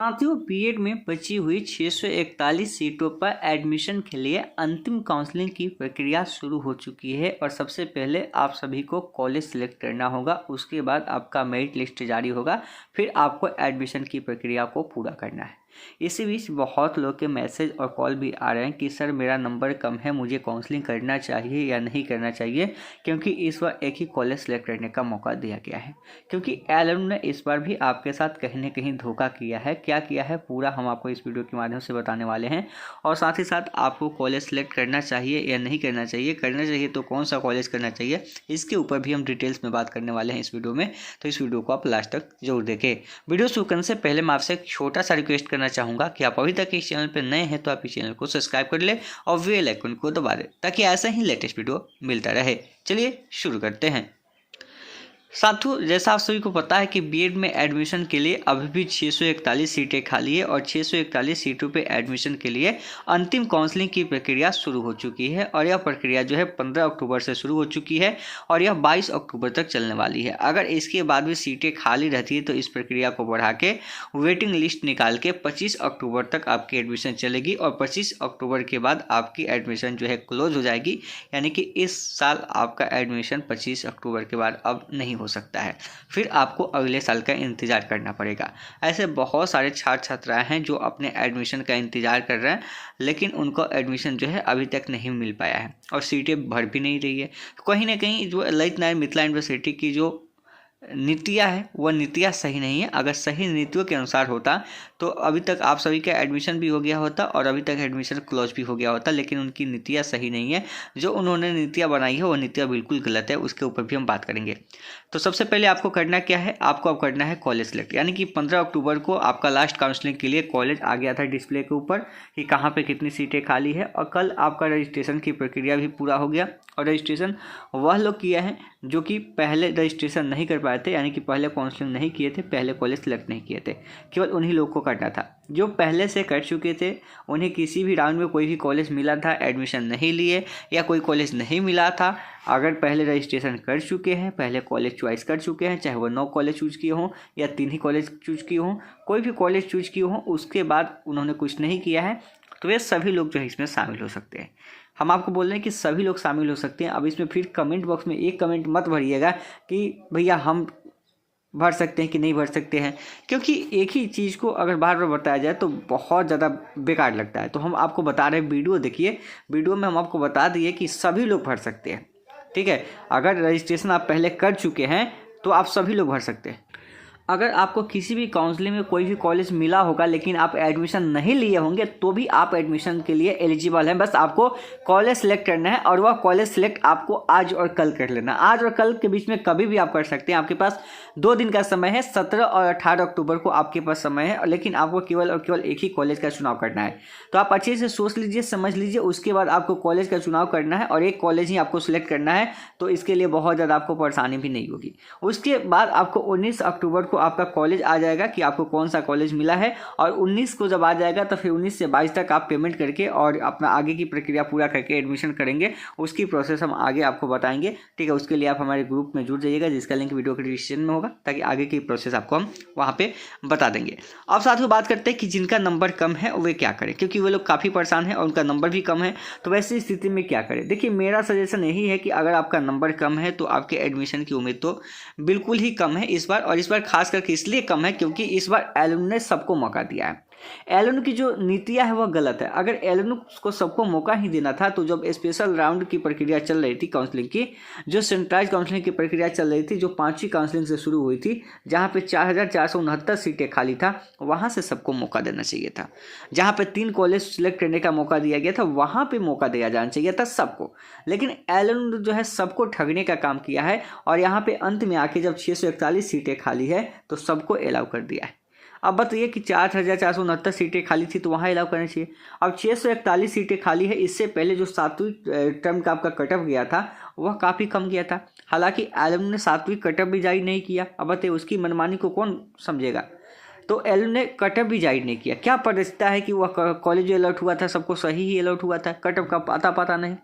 साथियों, बीएड में बची हुई 641 सीटों पर एडमिशन के लिए अंतिम काउंसलिंग की प्रक्रिया शुरू हो चुकी है और सबसे पहले आप सभी को कॉलेज सिलेक्ट करना होगा। उसके बाद आपका मेरिट लिस्ट जारी होगा, फिर आपको एडमिशन की प्रक्रिया को पूरा करना है। इसी बीच बहुत लोग के मैसेज और कॉल भी आ रहे हैं कि सर मेरा नंबर कम है, मुझे काउंसलिंग करना चाहिए या नहीं करना चाहिए, क्योंकि इस बार एक ही कॉलेज सेलेक्ट करने का मौका दिया गया है। क्योंकि एलएम ने इस बार भी आपके साथ कहीं ना कहीं धोखा किया है। क्या किया है पूरा हम आपको इस वीडियो के माध्यम से बताने वाले हैं, और साथ ही साथ आपको कॉलेज सेलेक्ट करना चाहिए या नहीं करना चाहिए, करना चाहिए तो कौन सा कॉलेज करना चाहिए, इसके ऊपर भी हम डिटेल्स में बात करने वाले हैं इस वीडियो में। तो इस वीडियो को आप लास्ट तक जरूर देखें। वीडियो शुरू करने से पहले मैं आपसे एक छोटा सा रिक्वेस्ट करना चाहूँगा कि आप अभी तक इस चैनल पर नए हैं तो आप इस चैनल को सब्सक्राइब कर ले और बेल आइकन को दबा दें ताकि ऐसा ही लेटेस्ट वीडियो मिलता रहे। चलिए शुरू करते हैं। साथियों, जैसा आप सभी को पता है कि बीएड में एडमिशन के लिए अभी भी 641 सीटें खाली है और 641 सीटों पे एडमिशन के लिए अंतिम काउंसलिंग की प्रक्रिया शुरू हो चुकी है और यह प्रक्रिया जो है 15 अक्टूबर से शुरू हो चुकी है और यह 22 अक्टूबर तक चलने वाली है। अगर इसके बाद भी सीटें खाली रहती है तो इस प्रक्रिया को बढ़ा के वेटिंग लिस्ट निकाल के 25 अक्टूबर तक आपकी एडमिशन चलेगी और 25 अक्टूबर के बाद आपकी एडमिशन जो है क्लोज हो जाएगी। यानी कि इस साल आपका एडमिशन 25 अक्टूबर के बाद अब नहीं हो सकता है, फिर आपको अगले साल का इंतजार करना पड़ेगा। ऐसे बहुत सारे छात्र छात्राएं हैं जो अपने एडमिशन का इंतजार कर रहे हैं, लेकिन उनको एडमिशन जो है अभी तक नहीं मिल पाया है और सीटें भर भी नहीं रही है। कहीं ना कहीं जो ललित नारायण मिथिला यूनिवर्सिटी की जो नीतियाँ है वह नीतियाँ सही नहीं है। अगर सही नीतियों के अनुसार होता तो अभी तक आप सभी का एडमिशन भी हो गया होता और अभी तक एडमिशन क्लोज भी हो गया होता, लेकिन उनकी नीतियाँ सही नहीं है। जो उन्होंने नीतियाँ बनाई है वो नीतियाँ बिल्कुल गलत है, उसके ऊपर भी हम बात करेंगे। तो सबसे पहले आपको करना क्या है, आपको अब करना है कॉलेज सेलेक्ट। यानी कि 15 अक्टूबर को आपका लास्ट काउंसलिंग के लिए कॉलेज आ गया था डिस्प्ले के ऊपर कि कहाँ पे कितनी सीटें खाली है, और कल आपका रजिस्ट्रेशन की प्रक्रिया भी पूरा हो गया। और रजिस्ट्रेशन वह लोग किया है जो कि पहले रजिस्ट्रेशन नहीं कर पाए थे, यानी कि पहले काउंसलिंग नहीं किए थे, पहले कॉलेज सेलेक्ट नहीं किए थे, केवल उन्हीं लोग को करना था। जो पहले से कर चुके थे उन्हें किसी भी राउंड में कोई भी कॉलेज मिला था, एडमिशन नहीं लिए या कोई कॉलेज नहीं मिला था, अगर पहले रजिस्ट्रेशन कर चुके हैं, पहले कॉलेज चॉइस कर चुके हैं, चाहे वो 9 कॉलेज चूज किए हों या 3 ही कॉलेज चूज किए हों, कोई भी कॉलेज चूज किए हों, उसके बाद उन्होंने कुछ नहीं किया है, तो वे सभी लोग जो है इसमें शामिल हो सकते हैं। हम आपको बोल रहे हैं कि सभी लोग शामिल हो सकते हैं। अब इसमें फिर कमेंट बॉक्स में एक कमेंट मत भरिएगा कि भैया हम भर सकते हैं कि नहीं भर सकते हैं, क्योंकि एक ही चीज़ को अगर बार बार बताया जाए तो बहुत ज़्यादा बेकार लगता है। तो हम आपको बता रहे हैं, वीडियो देखिए, वीडियो में हम आपको बता दिए कि सभी लोग भर सकते हैं। ठीक है, अगर रजिस्ट्रेशन आप पहले कर चुके हैं तो आप सभी लोग भर सकते हैं। अगर आपको किसी भी काउंसलिंग में कोई भी कॉलेज मिला होगा लेकिन आप एडमिशन नहीं लिए होंगे तो भी आप एडमिशन के लिए एलिजिबल हैं। बस आपको कॉलेज सेलेक्ट करना है और वह कॉलेज सेलेक्ट आपको आज और कल कर लेना। आज और कल के बीच में कभी भी आप कर सकते हैं। आपके पास 2 दिन का समय है, 17 और 18 अक्टूबर को आपके पास समय है, लेकिन आपको केवल और केवल एक ही कॉलेज का चुनाव करना है। तो आप अच्छे से सोच लीजिए, समझ लीजिए, उसके बाद आपको कॉलेज का चुनाव करना है और एक कॉलेज ही आपको सिलेक्ट करना है। तो इसके लिए बहुत ज़्यादा आपको परेशानी भी नहीं होगी। उसके बाद आपको 19 अक्टूबर को आपका कॉलेज आ जाएगा कि आपको कौन सा कॉलेज मिला है, और 19 को जब आ जाएगा तो फिर 19 से 22 तक आप पेमेंट करके और अपना आगे की प्रक्रिया पूरा करके एडमिशन करेंगे। उसकी प्रोसेस हम आगे आपको बताएंगे। ठीक है, उसके लिए आप हमारे ग्रुप में जुड़ जाइएगा जिसका लिंक वीडियो के डिस्क्रिप्शन में होगा, ताकि आगे की प्रोसेस आपको हम वहाँ पे बता देंगे। अब साथ में बात करते हैं कि जिनका नंबर कम है वे क्या करें, क्योंकि वे लोग काफ़ी परेशान हैं और उनका नंबर भी कम है। तो वैसी स्थिति में क्या करें, देखिए मेरा सजेशन यही है कि अगर आपका नंबर कम है तो आपके एडमिशन की उम्मीद तो बिल्कुल ही कम है इस बार। और इस बार खास करके इसलिए कम है क्योंकि इस बार एलुम ने सबको मौका दिया है। एलुम की जो नीतियां है वह गलत है। अगर एलुम को सबको मौका ही देना था तो जब स्पेशल राउंड की प्रक्रिया चल रही थी काउंसलिंग की, जो सेंट्रलाइज काउंसलिंग की प्रक्रिया चल रही थी, जो 5वीं काउंसलिंग से शुरू हुई थी, जहां पे 4469 सीटें खाली था, वहां से सबको मौका देना चाहिए था। जहां पे 3 कॉलेज सिलेक्ट करने का मौका दिया गया था वहां पे मौका दिया जाना चाहिए था सबको। लेकिन एलुम जो है सबको ठगने का काम किया है और यहाँ पे अंत में आके जब 641 सीटें खाली है तो सबको अलाउ कर दिया है। अब बताइए कि 4469 सीटें खाली थी तो वहाँ अलाउ करना चाहिए। अब 641 सीटें खाली है। इससे पहले जो 7वीं टर्म का आपका कटअप गया था वह काफ़ी कम गया था। हालांकि एलुम ने 7वीं कटअप भी जारी नहीं किया। अब बताइए उसकी मनमानी को कौन समझेगा। तो एलुम ने कटअप भी जारी नहीं किया। क्या पता है कि वह कॉलेज अलर्ट हुआ था सबको सही ही अलर्ट हुआ था, कटअप का पता नहीं।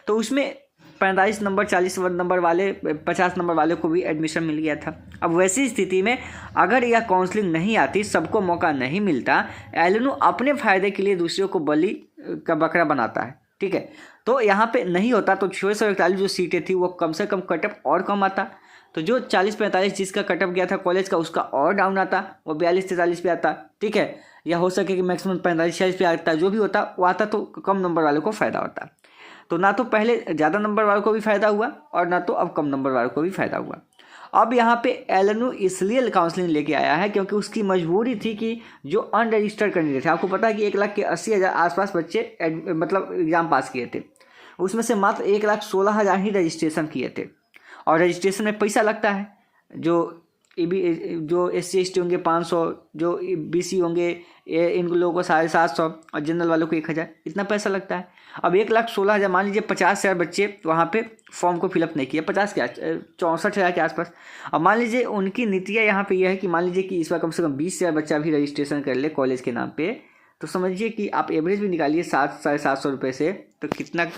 तो उसमें 45 नंबर 40 नंबर वाले 50 नंबर वाले को भी एडमिशन मिल गया था। अब वैसी स्थिति में अगर यह काउंसलिंग नहीं आती, सबको मौका नहीं मिलता, एलएनयू अपने फ़ायदे के लिए दूसरों को बलि का बकरा बनाता है, ठीक है। तो यहाँ पे नहीं होता तो 641 जो सीटें थी वो कम से कम कटअप और कम आता। तो जो 40-45 जिसका कटअप गया था कॉलेज का, उसका और डाउन आता, वो 42-43 पे आता, ठीक है। या हो सके कि मैक्सिमम 45-46 पे आता, जो भी होता वो आता तो कम नंबर वालों को फ़ायदा होता। तो ना तो पहले ज़्यादा नंबर वालों को भी फ़ायदा हुआ और ना तो अब कम नंबर वालों को भी फ़ायदा हुआ। अब यहाँ पे एलएनयू इसलिए काउंसलिंग लेके आया है क्योंकि उसकी मजबूरी थी कि जो अनरजिस्टर्ड कैंडिडेट थे, आपको पता है कि 1,80,000 आसपास बच्चे मतलब एग्ज़ाम पास किए थे, उसमें से मात्र 1,16,000 ही रजिस्ट्रेशन किए थे। और रजिस्ट्रेशन में पैसा लगता है, जो SC ST होंगे 500, जो BC होंगे इन लोगों को 750 और जनरल वालों को 1,000, इतना पैसा लगता है। अब 1,16,000, मान लीजिए 50,000 बच्चे वहाँ पे फॉर्म को फिलअप नहीं किए, 64,000 के आसपास। अब मान लीजिए उनकी नीतियाँ यहाँ पे यह है कि मान लीजिए कि इस बार कम से कम 20,000 बच्चा भी रजिस्ट्रेशन कर ले कॉलेज के नाम पे, तो समझिए कि आप एवरेज भी निकालिए 700-750 रुपये से, तो कितना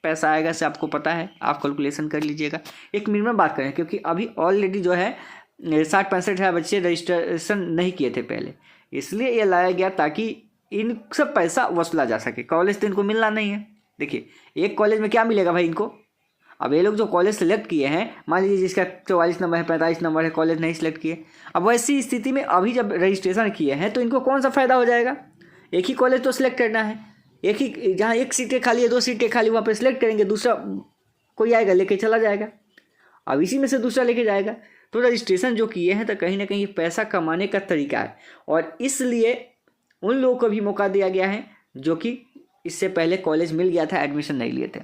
पैसा आएगा से आपको पता है, आप कैलकुलेशन कर लीजिएगा। एक मिनिमम बात करें, क्योंकि अभी ऑलरेडी जो है 60-65,000 बच्चे रजिस्ट्रेशन नहीं किए थे पहले, इसलिए ये लाया गया ताकि इन सब पैसा वसूला जा सके। कॉलेज तो इनको मिलना नहीं है। देखिए एक कॉलेज में क्या मिलेगा भाई इनको। अब ये लोग जो कॉलेज सेलेक्ट किए हैं, मान लीजिए जिसका 44 नंबर है 45 नंबर है, कॉलेज नहीं सेलेक्ट किए, अब वैसी स्थिति में अभी जब रजिस्ट्रेशन किए हैं तो इनको कौन सा फ़ायदा हो जाएगा। एक ही कॉलेज तो सिलेक्ट करना है, एक ही, जहाँ एक सीटें खाली है 2 सीटें खाली वहाँ पर सिलेक्ट करेंगे, दूसरा कोई आएगा लेके चला जाएगा, अब इसी में से दूसरा लेके जाएगा। तो रजिस्ट्रेशन जो किए हैं तो कहीं ना कहीं पैसा कमाने का तरीका है, और इसलिए उन लोगों को भी मौका दिया गया है जो कि इससे पहले कॉलेज मिल गया था, एडमिशन नहीं लिए थे।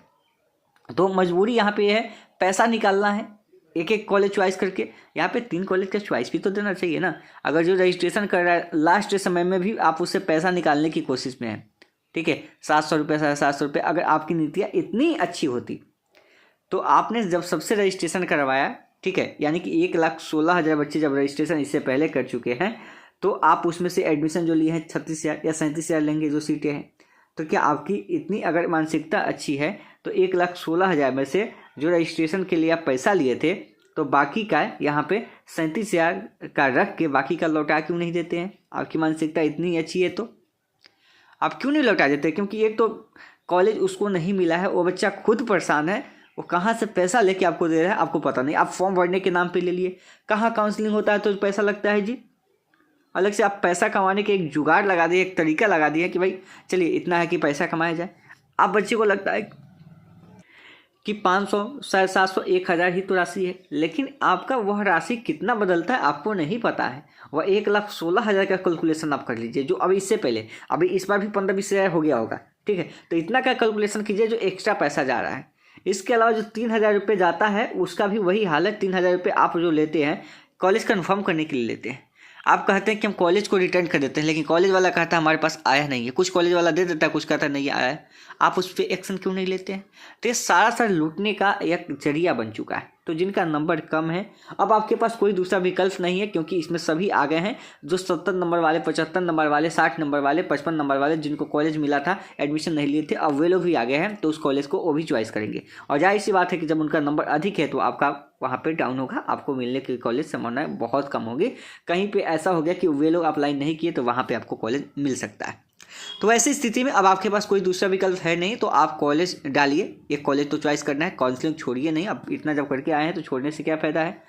तो मजबूरी यहाँ पे है, पैसा निकालना है एक एक कॉलेज चॉइस करके। यहाँ पे 3 कॉलेज का चॉइस भी तो देना चाहिए ना। अगर जो रजिस्ट्रेशन कर रहा है लास्ट समय में भी आप उससे पैसा निकालने की कोशिश में है, ठीक है, 700 रुपये 750 रुपये, अगर आपकी नीतियाँ इतनी अच्छी होती तो आपने जब सबसे रजिस्ट्रेशन करवाया, ठीक है, यानी कि 1,16,000 बच्चे जब रजिस्ट्रेशन इससे पहले कर चुके हैं, तो आप उसमें से एडमिशन जो लिए हैं 36,000 या 37,000 लेंगे जो सीटें हैं। तो क्या आपकी इतनी अगर मानसिकता अच्छी है तो 1,16,000 में से जो रजिस्ट्रेशन के लिए आप पैसा लिए थे, तो बाकी का यहाँ पे 37,000 का रख के बाकी का लौटा क्यों नहीं देते हैं। आपकी मानसिकता इतनी अच्छी है तो आप क्यों नहीं लौटा देते। क्योंकि एक तो कॉलेज उसको नहीं मिला है, वो बच्चा खुद परेशान है, वो कहाँ से पैसा लेके आपको दे रहा है आपको पता नहीं। आप फॉर्म भरने के नाम पे ले लिए, कहाँ काउंसलिंग होता है तो पैसा लगता है जी। अलग से आप पैसा कमाने के एक जुगाड़ लगा दिए, एक तरीका लगा दिया कि भाई चलिए इतना है कि पैसा कमाया जाए। आप बच्चे को लगता है कि 500 700 1,000 ही तो राशि है, लेकिन आपका वह राशि कितना बदलता है आपको नहीं पता है। वह 1,16,000 का कैलकुलेशन आप कर लीजिए, जो अभी इससे पहले, अभी इस बार भी 15-20 हज़ार हो गया होगा, ठीक है। तो इतना का कैलकुलेशन कीजिए जो एक्स्ट्रा पैसा जा रहा है। इसके अलावा जो 3,000 रुपये जाता है उसका भी वही हाल है। 3,000 रुपये आप जो लेते हैं कॉलेज कन्फर्म करने के लिए लेते हैं। आप कहते हैं कि हम कॉलेज को रिटर्न कर देते हैं, लेकिन कॉलेज वाला कहता है हमारे पास आया नहीं है। कुछ कॉलेज वाला दे देता है, कुछ कहता है नहीं आया है। आप उस पर एक्शन क्यों नहीं लेते हैं। तो ये सारा लूटने का एक जरिया बन चुका है। तो जिनका नंबर कम है, अब आपके पास कोई दूसरा विकल्प नहीं है, क्योंकि इसमें सभी आ गए हैं। जो 70 नंबर वाले, 75 नंबर वाले, 60 नंबर वाले, 55 नंबर वाले, जिनको कॉलेज मिला था एडमिशन नहीं लिए थे, अब वे लोग भी आ गए हैं। तो उस कॉलेज को वो भी चॉइस करेंगे। और जाहिर सी बात है कि जब उनका नंबर अधिक है तो आपका वहाँ पे डाउन होगा, आपको मिलने की कॉलेज संभावना बहुत कम होगी। कहीं पे ऐसा हो गया कि वे लोग अप्लाई नहीं किए तो वहाँ पे आपको कॉलेज मिल सकता है। तो ऐसी स्थिति में अब आपके पास कोई दूसरा विकल्प है नहीं, तो आप कॉलेज डालिए। एक कॉलेज तो चॉइस करना है, काउंसलिंग छोड़िए नहीं। अब इतना जब करके आए हैं तो छोड़ने से क्या फ़ायदा है,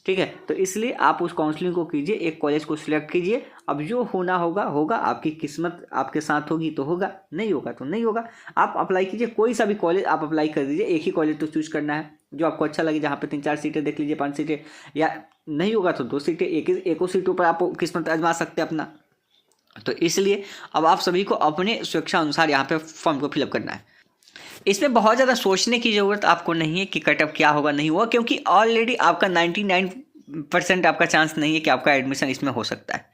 ठीक है। तो इसलिए आप उस काउंसलिंग को कीजिए, एक कॉलेज को सिलेक्ट कीजिए। अब जो होना होगा होगा, आपकी किस्मत आपके साथ होगी तो होगा, नहीं होगा तो नहीं होगा। आप अप्लाई कीजिए, कोई सा भी कॉलेज आप अप्लाई कर दीजिए। एक ही कॉलेज तो चूज करना है जो आपको अच्छा लगे, जहाँ पे 3-4 सीटें देख लीजिए, 5 सीटें, या नहीं होगा तो 2 सीटें, एक सीटों पर आप किस्मत आजमा सकते हैं अपना। तो इसलिए अब आप सभी को अपने स्वेच्छा अनुसार यहाँ पे फॉर्म को फिलअप करना है। इसमें बहुत ज़्यादा सोचने की ज़रूरत आपको नहीं है कि कटअप क्या होगा नहीं होगा, क्योंकि ऑलरेडी आपका 99% आपका चांस नहीं है कि आपका एडमिशन इसमें हो सकता है।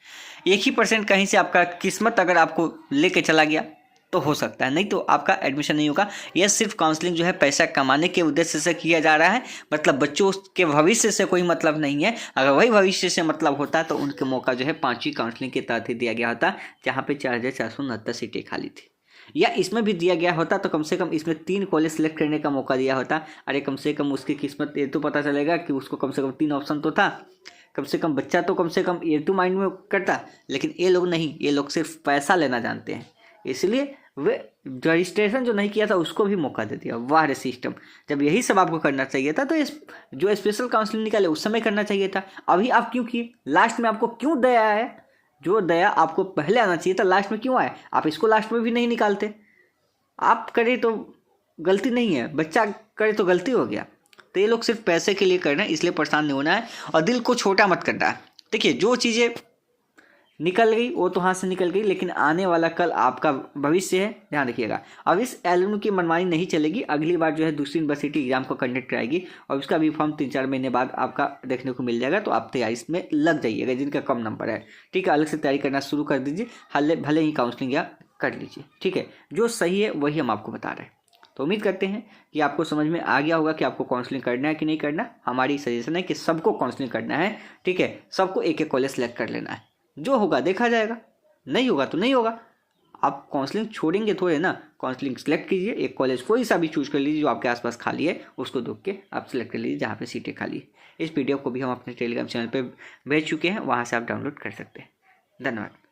1% कहीं से आपका किस्मत अगर आपको लेके चला गया तो हो सकता है, नहीं तो आपका एडमिशन नहीं होगा। यह सिर्फ काउंसलिंग जो है पैसा कमाने के उद्देश्य से किया जा रहा है, मतलब बच्चों के भविष्य से कोई मतलब नहीं है। अगर वही भविष्य से मतलब होता तो उनके मौका जो है 5वीं काउंसलिंग के तहत ही दिया गया होता, जहाँ पे 4,469 सीटें खाली थी। या इसमें भी दिया गया होता तो कम से कम इसमें 3 कॉलेज सेलेक्ट करने का मौका दिया होता। अरे कम से कम उसकी किस्मत ये तो पता चलेगा कि उसको कम से कम 3 ऑप्शन तो था, कम से कम बच्चा तो कम से कम ये तो माइंड में करता। लेकिन ये लोग नहीं, ये लोग सिर्फ पैसा लेना जानते हैं, इसलिए वे रजिस्ट्रेशन जो नहीं किया था उसको भी मौका दे दिया। वाह रे सिस्टम, जब यही सब आपको करना चाहिए था तो जो स्पेशल काउंसलिंग निकाले उस समय करना चाहिए था। अभी आप क्यों किए? लास्ट में आपको क्यों दया है? जो दया आपको पहले आना चाहिए था लास्ट में क्यों आए? आप इसको लास्ट में भी नहीं निकालते। आप करे तो गलती नहीं है, बच्चा करे तो गलती हो गया। तो ये लोग सिर्फ पैसे के लिए कर रहे हैं, इसलिए परेशान नहीं होना है और दिल को छोटा मत करना है। देखिए जो चीज़ें निकल गई वो तो हाथ से निकल गई, लेकिन आने वाला कल आपका भविष्य है, ध्यान रखिएगा। अब इस एलएमयू की मनमानी नहीं चलेगी। अगली बार जो है दूसरी यूनिवर्सिटी एग्जाम को कंडक्ट कराएगी और उसका भी फॉर्म 3-4 महीने बाद आपका देखने को मिल जाएगा। तो आप तैयारी में लग जाइएगा जिनका कम नंबर है, ठीक है। अलग से तैयारी करना शुरू कर दीजिए, भले ही काउंसलिंग या कर लीजिए, ठीक है। जो सही है वही हम आपको बता रहे हैं। तो उम्मीद करते हैं कि आपको समझ में आ गया होगा कि आपको काउंसलिंग करना है कि नहीं करना। हमारी सजेशन है कि सबको काउंसलिंग करना है, ठीक है। सबको एक एक कॉलेज सेलेक्ट कर लेना है, जो होगा देखा जाएगा, नहीं होगा तो नहीं होगा। आप काउंसलिंग छोड़ेंगे थोड़े ना, काउंसलिंग सेलेक्ट कीजिए, एक कॉलेज कोई सा भी चूज कर लीजिए जो आपके आसपास खाली है, उसको देख के आप सेलेक्ट कर लीजिए जहाँ पे सीटें खाली है। इस वीडियो को भी हम अपने टेलीग्राम चैनल पे भेज चुके हैं, वहाँ से आप डाउनलोड कर सकते हैं। धन्यवाद।